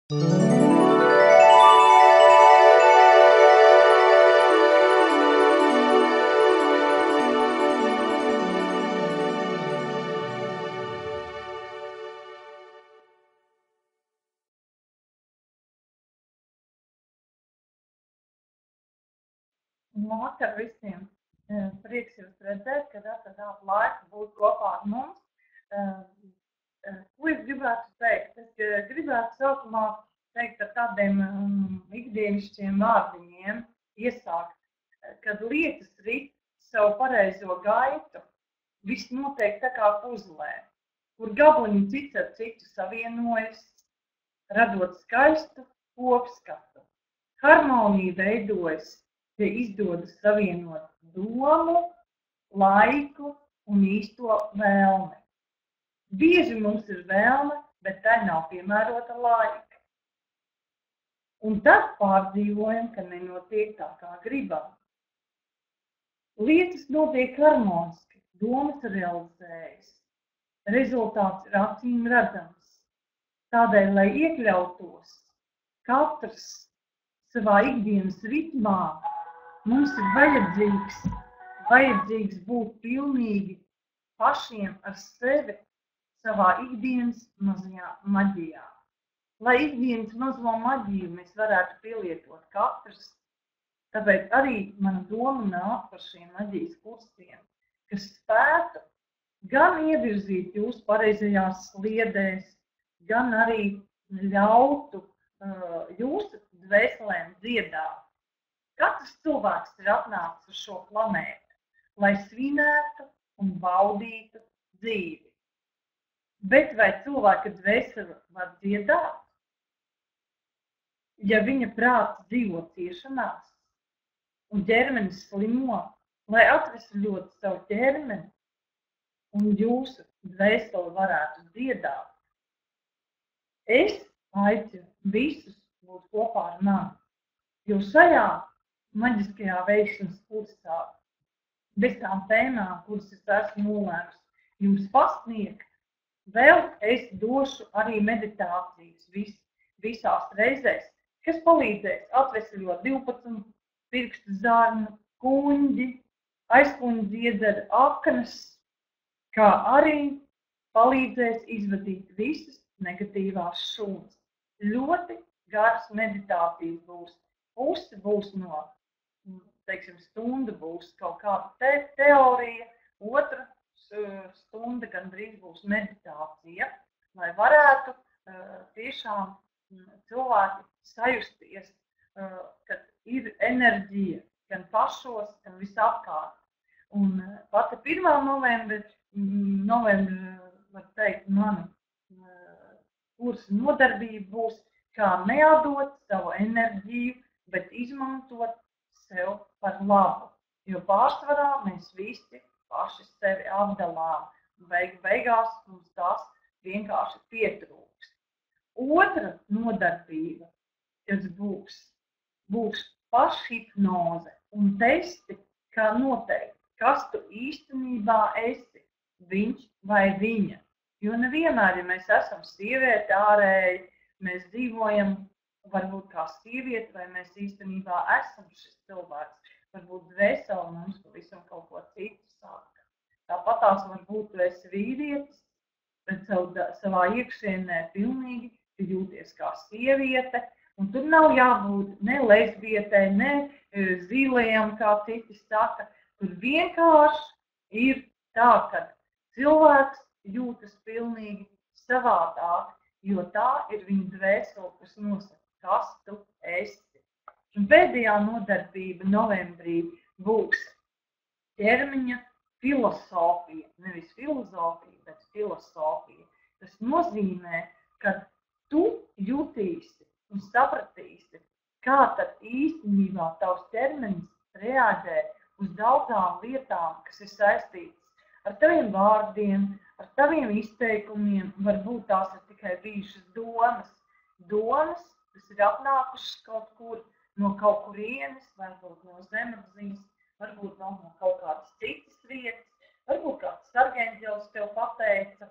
Vakar visiem prieks jūs redzēt, kad atradāt laiku būt kopā ar mums. Ko es gribētu teikt? Es gribētu sākumā teikt ar tādiem ikdienišķiem vārdiņiem, iesākt, kad lietas rit savu pareizo gaitu, viss notiek tā kā puzlē, kur gabaliņi cits ar citu savienojas, radot skaistu kopskatu. Harmonija veidojas, ja izdodas savienot domu, laiku un īsto vēlmi. Bieži mums ir vēlme, bet tai nav piemērota laika. Un tad pārdzīvojam, ka nenotiek tā, kā gribam. Lietas notiek harmoniski, domas realizējas. Rezultāts ir acīm redzams. Tādēļ, lai iekļautos katrs savā ikdienas ritmā, mums ir vajadzīgs būt pilnīgi pašiem ar sevi savā ikdienas mazajā maģijā. Lai ikdienas mazo maģiju mēs varētu pielietot katrs, tāpēc arī mana doma nāk par šiem maģijas kursiem, kas spētu gan ievirzīt jūs pareizajās sliedēs, gan arī ļautu jūsu dvēselēm dziedāt. Katrs cilvēks ir atnācis uz šo planētu, lai svinētu un baudītu dzīvi. Bet vai cilvēka dvēsele var dziedāt? Ja viņa prāts dzīvo ciešanās un ķermenis slimo, lai atvesļotu savu ķermeni un jūsu dvēseli varētu dziedāt, es aicinu visus būt kopā ar mani, jo šajā maģiskajā veikšanas kursā, bez tām tēmām, kuras es esmu nolēmusi jums pasniegt, vēl es došu arī meditācijas visās reizēs, kas palīdzēs atvesļot 12 pirkstu zarnu, kuņģi, aizkuņģi dziedzeru aknas, kā arī palīdzēs izvadīt visas negatīvās šūnas. Ļoti garas meditācijas būs. Puse būs no, teiksim, stunda būs kaut kāda teorija, otra stunda gandrīz būs meditācija, lai varētu tiešām cilvēki sajusties, kad ir enerģija gan pašos, gan visapkārt. Un pati 1. novembra, var teikt, mana kursa nodarbība būs, kā neatdot savu enerģiju, bet izmantot sev par labu. Jo pārsvarā mēs visi paši sevi apdalām. Beigās mums tās vienkārši pietrūkst. Otra nodarbība, kas būs pašhipnoze un testi, kā noteikt, kas tu īstenībā esi, viņš vai viņa. Jo nevienmēr, ja mēs esam sievieti ārēji, mēs dzīvojam varbūt kā sievieti, vai mēs īstenībā esam šis cilvēks. Varbūt dvēseli mums pavisam kaut ko citu saka. Tāpatās varbūt tu esi vīrietis, bet savā iekšienē pilnīgi tu jūties kā sieviete, un tur nav jābūt ne lesbietei, ne zilajam, kā citi saka. Tur vienkārši ir tā, ka cilvēks jūtas pilnīgi savādāk, jo tā ir viņa dvēsele, kas nosaka, kas tu esi. Un pēdējā nodarbība novembrī būs ķermeņa filosofija, nevis filozofija, bet filosofija. Tas nozīmē, ka tu jutīsi un sapratīsi, kā tad īstenībā tavs ķermenis reaģē uz daudzām lietām, kas ir saistītas ar taviem vārdiem, ar taviem izteikumiem. Varbūt tās ir tikai bijušas domas, kas ir apnākušas kaut kur no kaut kurienes, varbūt no zemapziņas, varbūt no kaut kādas citas vietas, varbūt kāds sargeņģelis tev pateica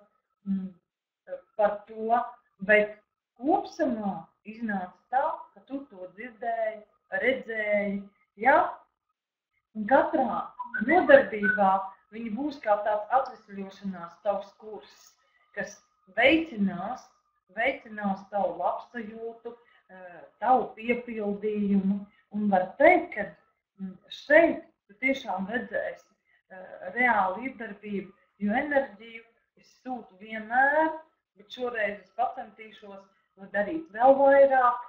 par to, bet kopsumā iznāca tā, ka tu to dzirdēji, redzēji, ja? Un katrā nodarbībā viņi būs kā tāds atvesļošanās tavs kurs, kas veicinās tavu labsajūtu, tavu piepildījumu. Un var teikt, ka šeit tu tiešām redzēsi reālu iedarbību, jo enerģiju es sūtu vienmēr, bet šoreiz es pacentīšos to darīt vēl vairāk,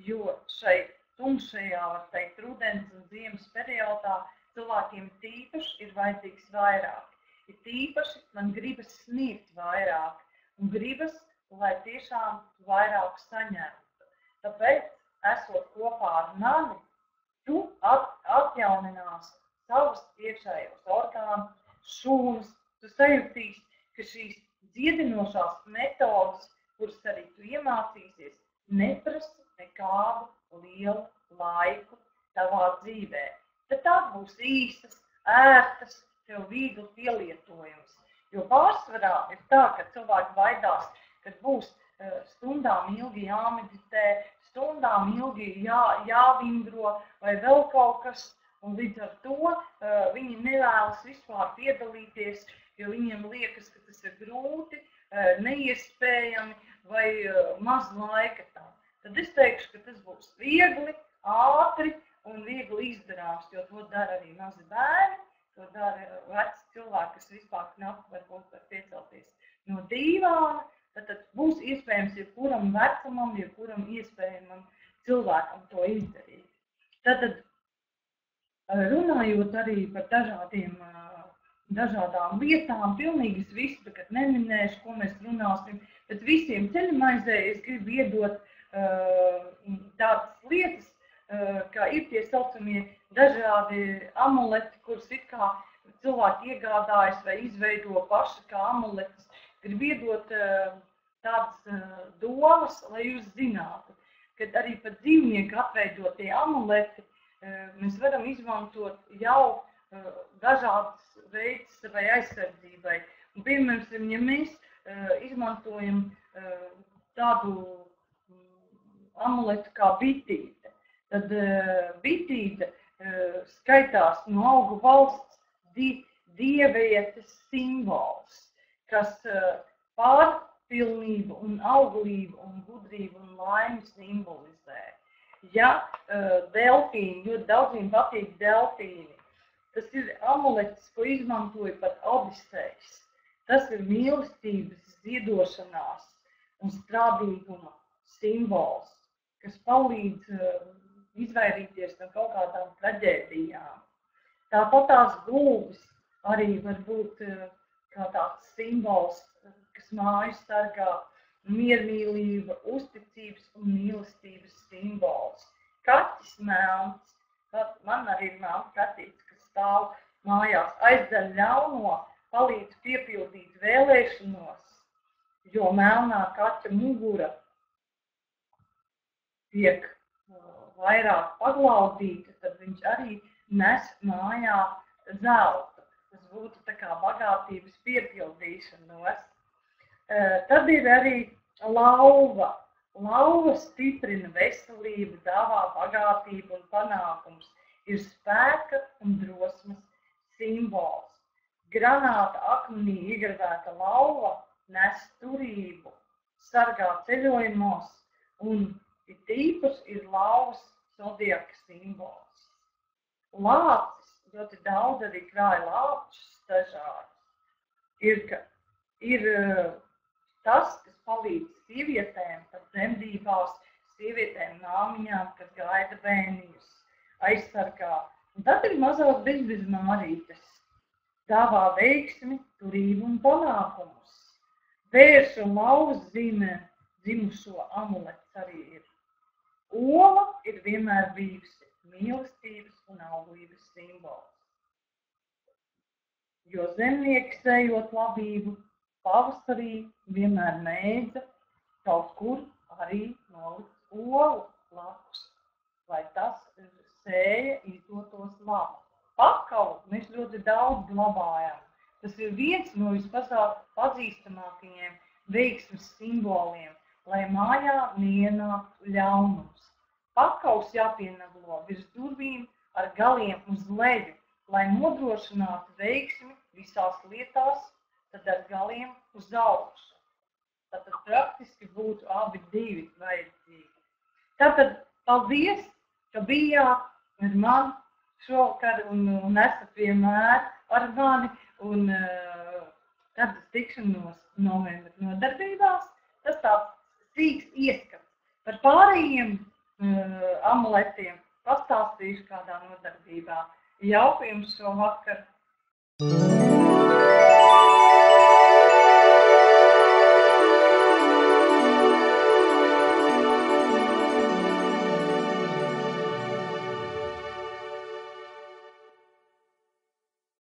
jo šai tumšajā, var teikt, rudens un ziemas periodā cilvēkiem tīpaši ir vajadzīgs vairāk. Ir tīpaši man gribas sniegt vairāk un gribas, lai tiešām vairāk saņemtu. Tāpēc, esot kopā ar mani, tu atjauninās savus iekšējos orgānus, šūnas, tu sajutīsi, ka šīs dziedinošās metodas, kuras arī tu iemācīsies, neprasa nekādu lielu laiku tavā dzīvē. Tad tās būs īstas, ērtas, tev viegli pielietojums. Jo pārsvarā ir tā, ka cilvēki baidās, kad būs stundām ilgi jāmeditē, stundām ilgi jāvindro vai vēl kaut kas, un līdz ar to viņi nevēlas vispār piedalīties, jo viņiem liekas, ka tas ir grūti, neiespējami vai maz laika tam. Tad es teikšu, ka tas būs viegli, ātri un viegli izdarāms, jo to dara arī mazi bērni, to dara veci cilvēki, kas vispār knapi varbūt var piecelties no dīvāna. Tad būs iespējams jebkuram vecumam, jebkuram iespējamam cilvēkam to izdarīt. Tad runājot arī par dažādām lietām, pilnīgi es visu tagad neminēšu, ko mēs runāsim, bet visiem ceļamaizē es gribu iedot tādas lietas, kā ir tie saucamie dažādi amuleti, kurus it kā cilvēki iegādājas vai izveido paši kā amuletus. Gribu iedot tādas domas, lai jūs zinātu, ka arī pat dzīvnieku atveidotie amuleti mēs varam izmantot jau dažādas veids savai aizsardzībai. Un, piemēram, ja mēs izmantojam tādu amuletu kā bitīte, tad bitīte skaitās no augu valsts dievietes simbols, kas pārpilnību un auglību un gudrību un laimi simbolizē. Ja delfīni, ļoti daudziem patīk delfīni, tas ir amulets, ko izmantoja pat Odisejs. Tas ir mīlestības ziedošanās un strādīguma simbols, kas palīdz izvairīties no kaut kādām traģēdijām. Tāpat tās gulbis arī var būt kā tāds simbols, kas māju sargā, miermīlība, uzticības un mīlestības simbols. Kaķis melns, man arī ir melns kaķis, kas stāv mājās, aizdara ļauno, palīdz piepildīt vēlēšanos, jo melnā kaķa mugura tiek vairāk paglaudīta, tad viņš arī nes mājā zeltu. Tas būtu tā kā bagātības piepildīšanos. Tad ir arī lauva. Lauva stiprina veselību, dāvā bagātību un panākums. Ir spēka un drosmes simbols. Granāta akmenī iegravēta lauva nes turību, sargā ceļojumos un tīpaši ir lauvas zodiaka simbols. Lācis, ļoti daudz arī krāja lāčus dažādas. Ir tas, kas palīdz sievietēm pat dzemdībās, sievietēm māmiņām, kas gaida bērniņus, aizsargā. Un tad ir mazās bezmārītes, dāvā veiksmi, turību un panākumus. Vēršu un lauvas zīmē dzimušo amulets arī ir. Ola ir vienmēr bijusi mīlestības un auglības simbols. Jo zemnieki sējot labību, pavasarī vienmēr mēdza kaut kur arī nolikt olu blakus, lai tas sēja izdotos labi. Pakalu mēs ļoti daudz glabājam. Tas ir viens no vispazīstamākajiem veiksmes simboliem. lai mājā neienāktu ļaunums. Pakaus jāpienaglo virs durvīm ar galiem uz leju, lai nodrošinātu veiksmi visās lietās, tad ar galiem uz augšu. Tātad praktiski būtu abi divi vajadzīgi. Tātad paldies, ka bijāt ar mani šovakar un esat vienmēr ar mani. Un tad tikšanos novembra nodarbībās. Tas tāds sīks ieskats. Par pārējiem amuletiem pastāstīšu kādā nodarbībā. Jauku jums šo vakaru!